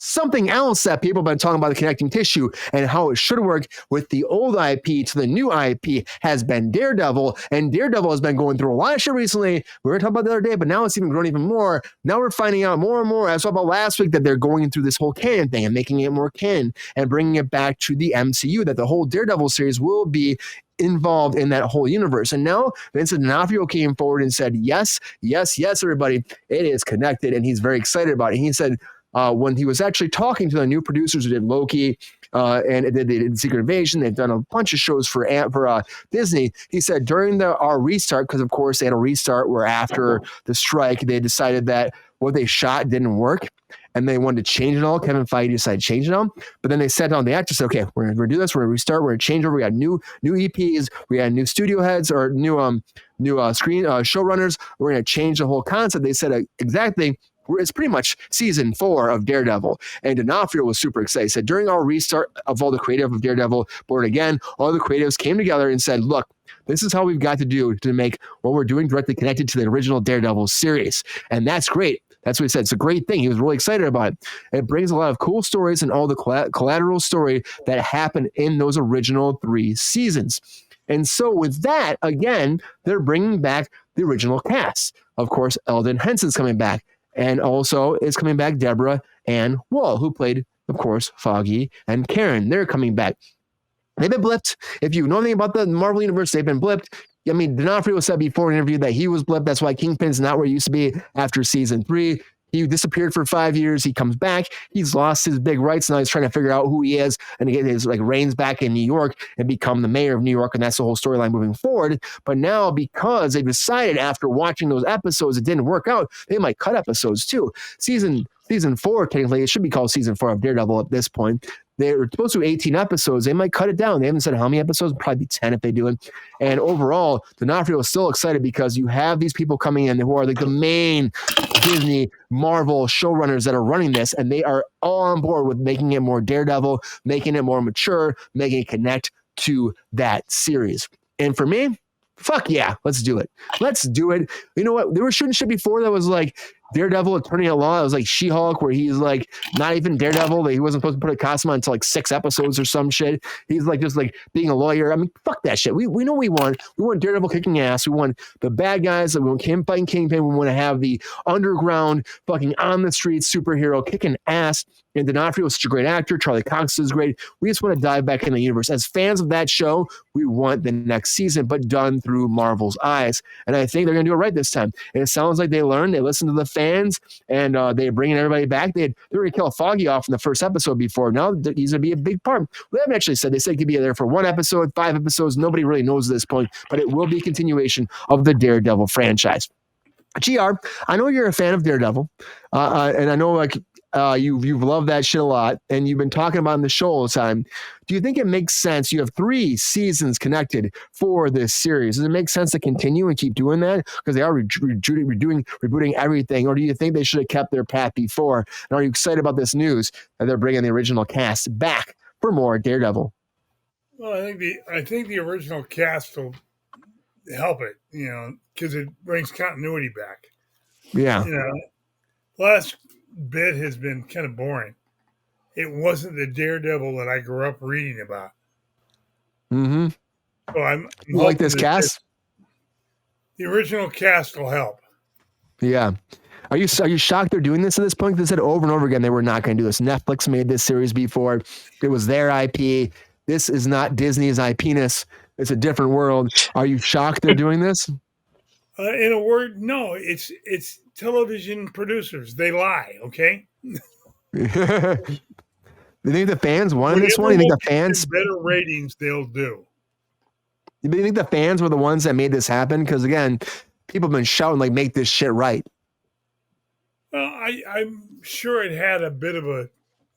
something else that people have been talking about, the connecting tissue and how it should work with the old IP to the new IP, has been Daredevil. And Daredevil has been going through a lot of shit recently. We were talking about the other day, but now it's even grown even more. Now we're finding out more and more. I saw about last week that they're going through this whole canon thing and making it more canon and bringing it back to the MCU, that the whole Daredevil series will be involved in that whole universe. And now Vincent D'Onofrio came forward and said, yes, everybody, it is connected. And he's very excited about it. He said, when he was actually talking to the new producers who did Loki and they did Secret Invasion, they've done a bunch of shows for Disney. He said during our restart, because of course they had a restart where after the strike, they decided that what they shot didn't work and they wanted to change it all. Kevin Feige decided to change it all. But then they sat down the actors, said, okay, we're going to do this. We're going to restart. We're going to change over. We got new EPs. We got new studio heads or new screen showrunners. We're going to change the whole concept. They said exactly. It's pretty much season 4 of Daredevil. And D'Onofrio was super excited. He said, during our restart of all the creative of Daredevil, Born Again, all the creatives came together and said, look, this is how we've got to do to make what we're doing directly connected to the original Daredevil series. And that's great. That's what he said. It's a great thing. He was really excited about it. It brings a lot of cool stories and all the collateral story that happened in those original 3 seasons. And so with that, again, they're bringing back the original cast. Of course, Eldon Henson's coming back. And also it's coming back Deborah Ann Woll, who played, of course, Foggy and Karen. They're coming back. They've been blipped. If you know anything about the Marvel Universe, they've been blipped. I mean, D'Onofrio said before in an interview that he was blipped. That's why Kingpin's not where he used to be after season 3. He disappeared for 5 years. He comes back. He's lost his big rights. Now he's trying to figure out who he is and get his reins back in New York and become the mayor of New York. And that's the whole storyline moving forward. But now, because they decided after watching those episodes, it didn't work out, they might cut episodes too. Season 4, technically, it should be called season 4 of Daredevil at this point. They were supposed to do 18 episodes. They might cut it down. They haven't said how many episodes, probably be 10 if they do it. And overall, D'Onofrio is still excited because you have these people coming in who are like the main Disney, Marvel showrunners that are running this, and they are all on board with making it more Daredevil, making it more mature, making it connect to that series. And for me, fuck yeah, let's do it. Let's do it. You know what? They were shooting shit before that was like Daredevil Attorney at Law. It was like She-Hulk, where he's like not even Daredevil. He wasn't supposed to put a costume on until like 6 episodes or some shit. He's like just like being a lawyer. I mean, fuck that shit. We know what we want. We want Daredevil kicking ass. We want the bad guys. We want him fighting Kingpin. We want to have the underground fucking on the streets superhero kicking ass. And D'Onofrio is such a great actor. Charlie Cox is great. We just want to dive back in the universe. As fans of that show, we want the next season, but done through Marvel's eyes. And I think they're going to do it right this time. And it sounds like they learned. They listened to the fans, and they're bringing everybody back. They were going to kill Foggy off in the first episode before. Now he's going to be a big part. They haven't actually said. They said he could be there for 1 episode, 5 episodes. Nobody really knows at this point, but it will be a continuation of the Daredevil franchise. GR, I know you're a fan of Daredevil, and I know you've loved that shit a lot, and you've been talking about it in the show all the time. Do you think it makes sense? You have 3 seasons connected for this series. Does it make sense to continue and keep doing that? Because they are rebooting everything. Or do you think they should have kept their path before? And are you excited about this news that they're bringing the original cast back for more Daredevil? Well, I think the original cast will help it, because it brings continuity back. Yeah. Last bit has been kind of boring. It wasn't the Daredevil that I grew up reading about. Mm-hmm. So I'm you like this cast? The original cast will help. Yeah. Are you shocked they're doing this at this point? They said over and over again they were not going to do this. Netflix made this series before. It was their IP. This is not Disney's IP-ness. It's a different world. Are you shocked they're doing this? In a word, no. It's television producers. They lie, okay? You think the fans wanted this one? You think the fans better ratings they'll do? You think the fans were the ones that made this happen? Because again, people have been shouting like, "Make this shit right." Well, I'm sure it had a bit of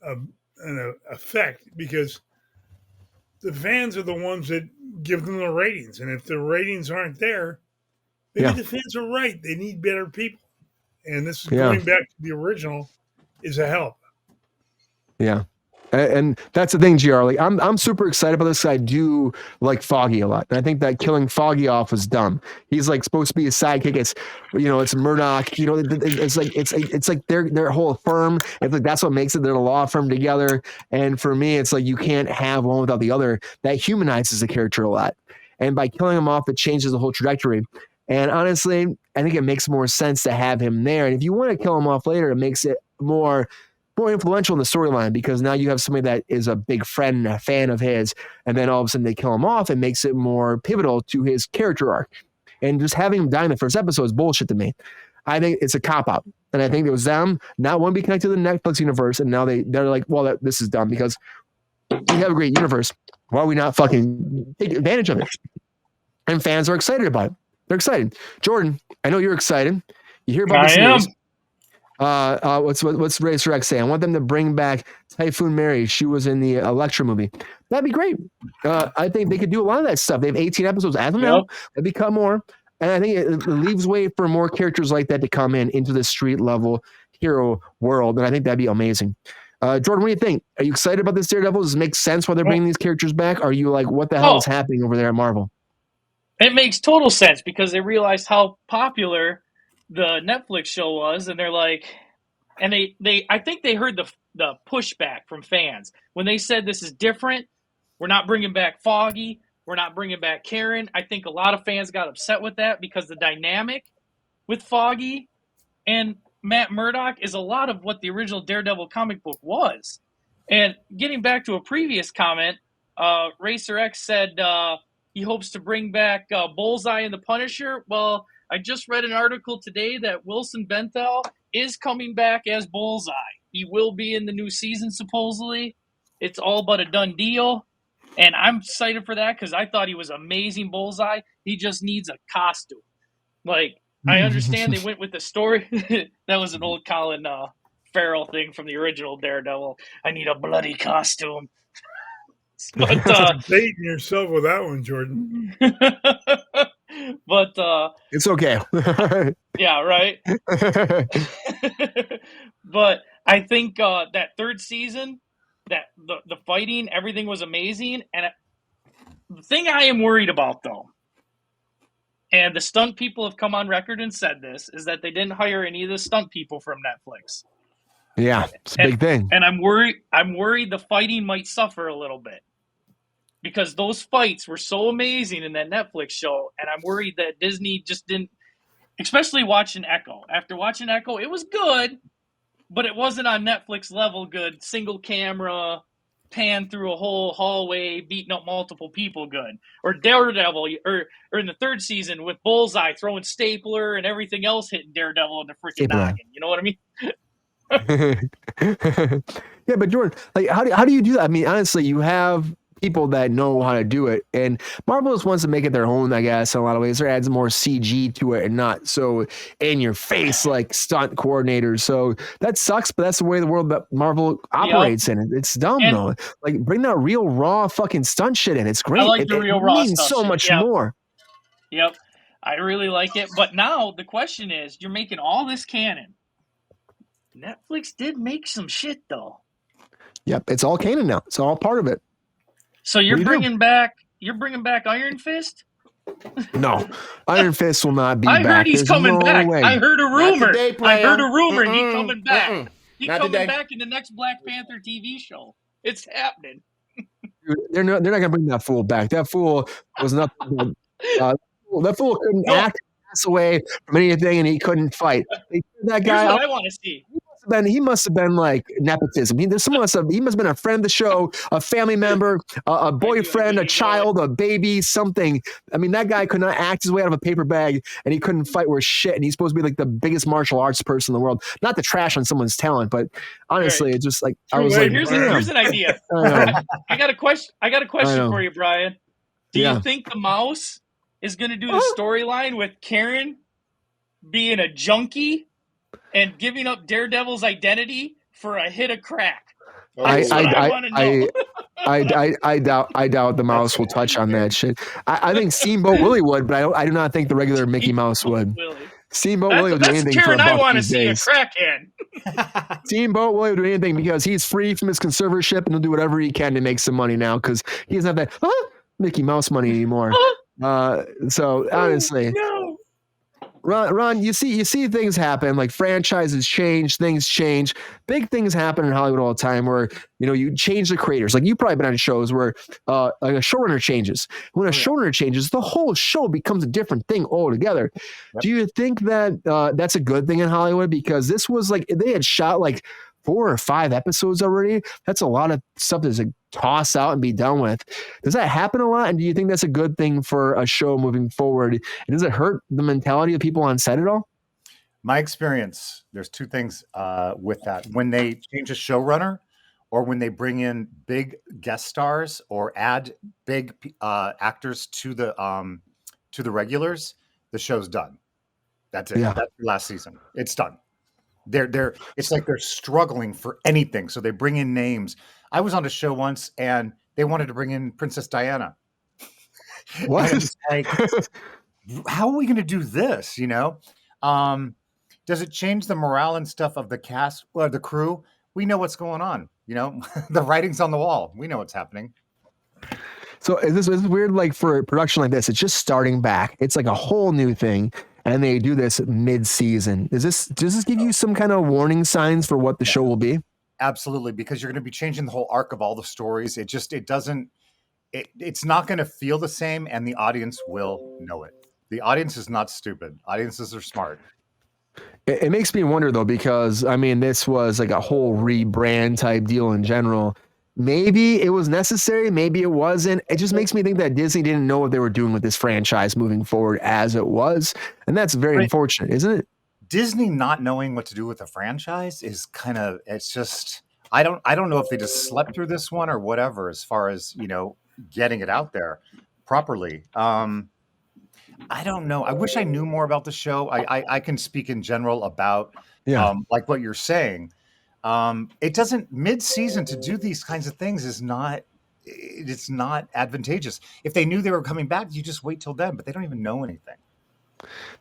an effect because the fans are the ones that give them the ratings, and if the ratings aren't there, maybe the fans are right. They need better people, and this is going back to the original is a help. Yeah. And that's the thing, GR. Like I'm super excited about this. I do like Foggy a lot, and I think that killing Foggy off was dumb. He's like supposed to be a sidekick. It's Murdoch. It's like their whole firm. It's like that's what makes it. They're a law firm together. And for me, it's like you can't have one without the other. That humanizes the character a lot. And by killing him off, it changes the whole trajectory. And honestly, I think it makes more sense to have him there. And if you want to kill him off later, it makes it more influential in the storyline because now you have somebody that is a big friend and a fan of his, and then all of a sudden they kill him off. It makes it more pivotal to his character arc. And just having him die in the first episode is bullshit to me. I think it's a cop-out. And I think it was them not wanting to be connected to the Netflix universe, and now they're like, well, this is dumb because we have a great universe. Why are we not fucking take advantage of it? And fans are excited about it. They're excited. Jordan, I know you're excited. You hear about this news. What's Racer X say? I want them to bring back Typhoon Mary. She was in the Electra movie. That'd be great. I think they could do a lot of that stuff. They have 18 episodes as of now. They become more. And I think it leaves way for more characters like that to come into the street level hero world. And I think that'd be amazing. Jordan, what do you think? Are you excited about this Daredevil? Does it make sense why they're bringing these characters back? Are you like, what the hell is happening over there at Marvel? It makes total sense because they realized how popular the Netflix show was, and they're like, and I think they heard the pushback from fans when they said this is different. We're not bringing back Foggy. We're not bringing back Karen. I think a lot of fans got upset with that because the dynamic with Foggy and Matt Murdock is a lot of what the original Daredevil comic book was. And getting back to a previous comment, Racer X said he hopes to bring back Bullseye and the Punisher. Well, I just read an article today that Wilson Benthel is coming back as Bullseye. He will be in the new season, supposedly. It's all but a done deal. And I'm excited for that because I thought he was amazing Bullseye. He just needs a costume. Like, I understand they went with the story. That was an old Colin Farrell thing from the original Daredevil. I need a bloody costume. But baiting yourself with that one, Jordan. But it's okay. Yeah, right. But I think that third season, that the fighting, everything was amazing. And the thing I am worried about, though, and the stunt people have come on record and said this, is that they didn't hire any of the stunt people from Netflix. Yeah, it's a big thing. And I'm worried the fighting might suffer a little bit. Because those fights were so amazing in that Netflix show, and I'm worried that Disney just didn't, especially watching Echo. After watching Echo, it was good, but it wasn't on Netflix level good. Single camera, pan through a whole hallway, beating up multiple people good. Or Daredevil, or in the third season with Bullseye throwing stapler and everything else hitting Daredevil in the freaking noggin. You know what I mean? Yeah, but Jordan, like, how do you do that? I mean, honestly, you have people that know how to do it, and Marvel just wants to make it their own, I guess, in a lot of ways. There adds more CG to it and not so in your face like stunt coordinators. So that sucks, but that's the way the world that Marvel operates in. It's dumb though. Like, bring that real raw fucking stunt shit in. It's great. I like the real raw means so much more. Yep, I really like it. But now the question is, you're making all this canon. Netflix did make some shit though. Yep, it's all canon now. It's all part of it. So you're bringing back Iron Fist? No, Iron Fist will not be back. I heard he's coming back. Way. I heard a rumor. He's coming back. He's coming back in the next Black Panther TV show. It's happening. They're not going to bring that fool back. That fool was nothing. That fool couldn't act, pass away from anything, and he couldn't fight. That guy. Here's what I want to see. He must have been like nepotism. He must have been a friend of the show, a family member, a boyfriend, a child, a baby, something. I mean, that guy could not act his way out of a paper bag, and he couldn't fight worth shit. And he's supposed to be like the biggest martial arts person in the world. Not to trash on someone's talent, but honestly, it's just like I was like, here's an idea. I got a question. For you, Brian. Do you think the mouse is going to do the storyline with Karen being a junkie and giving up Daredevil's identity for a hit of crack? I doubt the mouse will touch on that shit. I think Steamboat Willie would, but I do not think the regular Mickey Mouse would. Steamboat Willie would do That's anything for a Karen I buck want to these see, a days. crackhead. Steamboat Willie would do anything because he's free from his conservatorship and he'll do whatever he can to make some money now because he doesn't have that Mickey Mouse money anymore. So honestly, No. Ron, you see things happen, like franchises change, things change. Big things happen in Hollywood all the time where, you change the creators. Like you've probably been on shows where like a showrunner changes. When a showrunner changes, the whole show becomes a different thing altogether. Yep. Do you think that that's a good thing in Hollywood? Because this was like, they had shot like 4 or 5 episodes already. That's a lot of stuff to like toss out and be done with. Does that happen a lot? And do you think that's a good thing for a show moving forward? And does it hurt the mentality of people on set at all? My experience, there's 2 things with that. When they change a showrunner or when they bring in big guest stars or add big actors to the regulars, the show's done. That's it. Yeah. That's the last season. It's done. It's like they're struggling for anything. So they bring in names. I was on a show once and they wanted to bring in Princess Diana. What? Like, how are we going to do this? Does it change the morale and stuff of the cast or the crew? We know what's going on. The writing's on the wall. We know what's happening. So is this weird? Like for a production like this, it's just starting back. It's like a whole new thing. And they do this mid-season. Does this give you some kind of warning signs for what the show will be? Absolutely, because you're going to be changing the whole arc of all the stories. It's not going to feel the same, and the audience will know it. The audience is not stupid. Audiences are smart. It makes me wonder though, because this was like a whole rebrand type deal in general. Maybe it was necessary, maybe it wasn't. It just makes me think that Disney didn't know what they were doing with this franchise moving forward as it was. And that's very unfortunate, isn't it? Disney not knowing what to do with a franchise is it's just, I don't know if they just slept through this one or whatever, as far as, getting it out there properly. I don't know. I wish I knew more about the show. I can speak in general about like what you're saying. It doesn't mid-season to do these kinds of things it's not advantageous. If they knew they were coming back, you just wait till then, but they don't even know anything.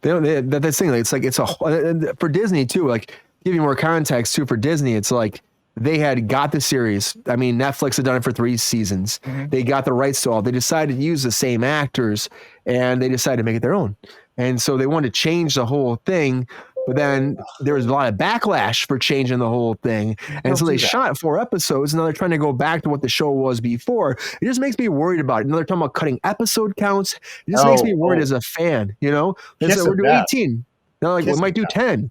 That's thing. It's like, for Disney too, like give you more context too, for Disney, it's like they had got the series. Netflix had done it for 3 seasons. Mm-hmm. They got the rights to all. They decided to use the same actors and they decided to make it their own. And so they wanted to change the whole thing. But then there was a lot of backlash for changing the whole thing. And so they shot 4 episodes. And now they're trying to go back to what the show was before. It just makes me worried about it. Now they're talking about cutting episode counts. It just makes me worried as a fan, We're doing 18. Now we might do 10.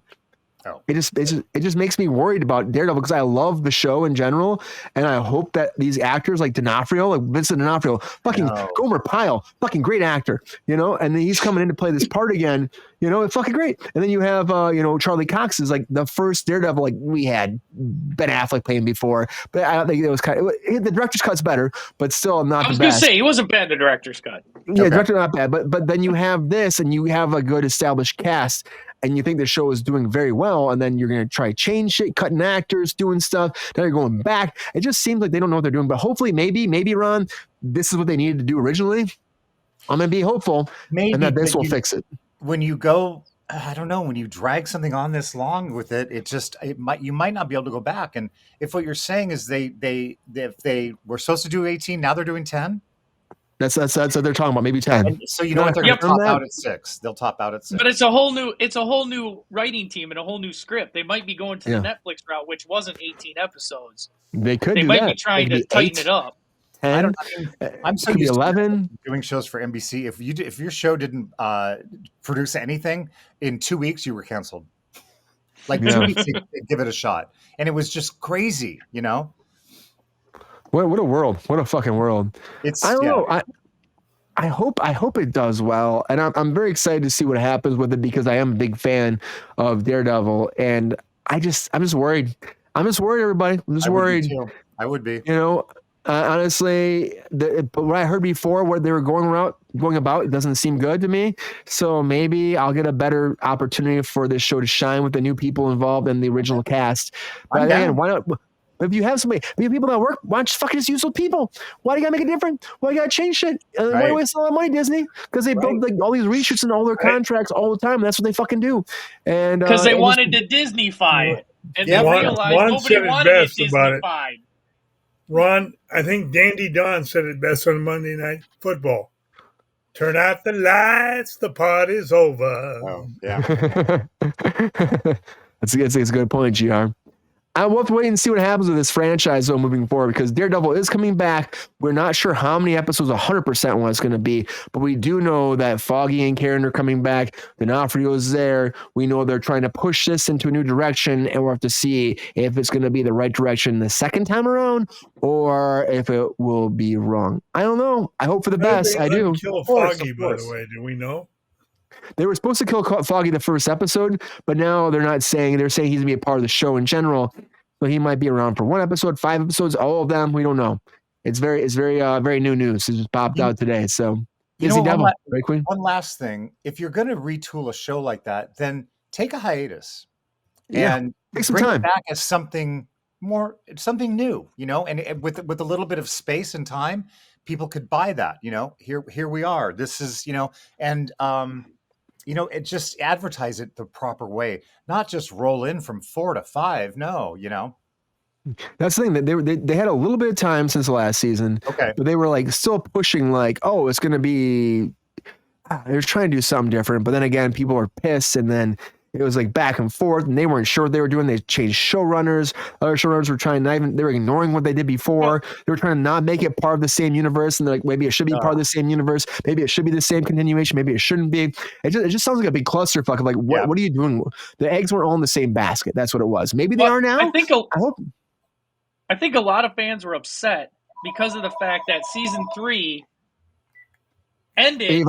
It just makes me worried about Daredevil because I love the show in general, and I hope that these actors like D'Onofrio, like Vincent D'Onofrio, fucking Gomer Pyle, fucking great actor, and then he's coming in to play this part again, it's fucking great. And then you have Charlie Cox is like the first Daredevil like we had Ben Affleck playing before, but I don't think it was the director's cut's better, but still not the best. I was going to say he wasn't bad, the director's cut. Yeah, director not bad, but then you have this and you have a good established cast. And you think the show is doing very well, and then you're going to try change shit, cutting actors, doing stuff. Now you're going back. It just seems like they don't know what they're doing. But hopefully, maybe Ron, this is what they needed to do originally. I'm going to be hopeful, and that this will fix it. When you go, I don't know, when you drag something on this long with it, you might not be able to go back. And if what you're saying is if they were supposed to do 18, now they're doing 10. That's what they're talking about. Maybe 10. And so what? They're going to top out at 6. They'll top out at 6. But it's a whole new writing team and a whole new script. They might be going to the Netflix route, which wasn't 18 episodes. They could. They might be trying to tighten it up. 10, I'm so used 11 doing shows for NBC. If your show didn't produce anything in 2 weeks, you were canceled. Like 2 weeks, they'd give it a shot, and it was just crazy, What a world! What a fucking world! I don't know. I hope it does well, and I'm very excited to see what happens with it because I am a big fan of Daredevil, and I'm just worried. I'm just worried, everybody. I'm just worried. I would be. Honestly, what I heard before, what they were going about, it doesn't seem good to me. So maybe I'll get a better opportunity for this show to shine with the new people involved in the original cast. But again, why not? But if you have somebody, people that work, why don't you fucking just use those people? Why do you gotta make it different? Why do you gotta change shit? Why do you waste all that money, Disney? Because they build like all these reshoots and all their contracts all the time. And that's what they fucking do. And because they wanted to Disney-fy it, and they realized nobody wanted it Disney-fied. Ron, I think Dandy Don said it best on Monday Night Football. Turn out the lights, the party's over. Oh, yeah. That's a good point, GR. I will have to wait and see what happens with this franchise though moving forward, because Daredevil is coming back. We're not sure how many episodes 100% what it's going to be, but we do know that Foggy and Karen are coming back. D'Onofrio is there. We know they're trying to push this into a new direction, and we'll have to see if it's going to be the right direction the second time around or if it will be wrong. I don't know. I hope for the best. I do. Kill Foggy, by the way. Do we know? They were supposed to kill Foggy the first episode, but now they're not saying. They're saying he's going to be a part of the show in general. So he might be around for 1 episode, 5 episodes, all of them. We don't know. It's very new news. It just popped out today. So, one last thing. If you're going to retool a show like that, then take a hiatus and bring it back as something new, and with a little bit of space and time, people could buy that, here we are. This is, and, it just advertise it the proper way, not just roll in from 4 to 5. No, That's the thing, that they had a little bit of time since the last season. Okay. But they were like still pushing like, oh, it's going to be, they're trying to do something different. But then again, people were pissed, and then it was like back and forth, and they weren't sure what they were doing. They changed showrunners. Other showrunners were they were ignoring what they did before. They were trying to not make it part of the same universe. And they're like, maybe it should be part of the same universe. Maybe it should be the same continuation. Maybe it shouldn't be. It just sounds like a big clusterfuck of like, what are you doing? The eggs weren't all in the same basket. That's what it was. Maybe they are now. I think a lot of fans were upset because of the fact that season 3 ended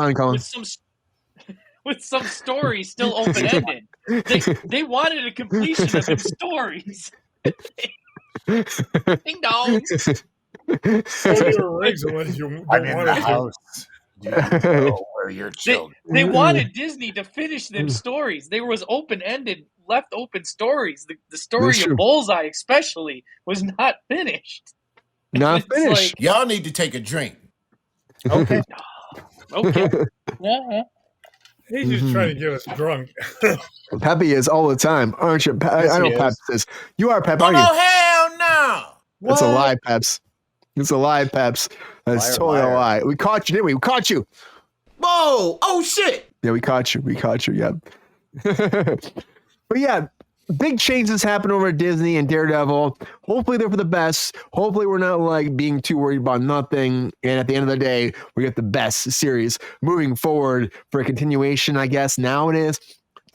with some stories still open-ended. They wanted a completion of them stories. Ding dong. I'm in the house. You know where your children. They wanted Disney to finish them stories. There was open-ended, left open stories. The story of Bullseye especially was not finished. Not finished. Like, y'all need to take a drink. Okay. Okay. Yeah. He's just trying to get us drunk. Peppy is all the time, aren't you? I know Peps is. You are Pep, aren't you? Oh, hell no. That's a lie, Peps. It's a lie, Peps. That's totally a lie. We caught you, didn't we? We caught you. Whoa. Oh, shit. Yeah, we caught you. Yeah. But yeah, big changes happen over at Disney and Daredevil. Hopefully they're for the best. Hopefully we're not like being too worried about nothing. And at the end of the day, we get the best series moving forward for a continuation, I guess. Now it is.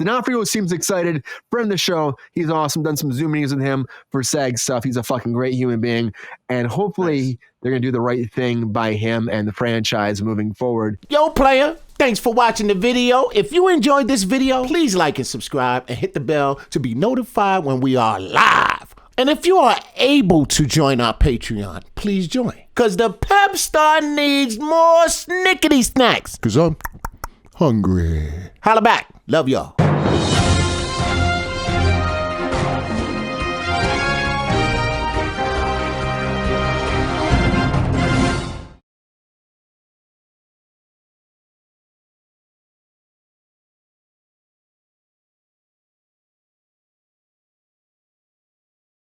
D'Onofrio seems excited. Friend of the show. He's awesome. Done some Zoom meetings with him for SAG stuff. He's a fucking great human being. And hopefully they're going to do the right thing by him and the franchise moving forward. Yo, player. Thanks for watching the video. If you enjoyed this video, please like and subscribe and hit the bell to be notified when we are live. And if you are able to join our Patreon, please join. Because the Pep Star needs more snickety snacks. Because I'm hungry. Holla back. Love y'all.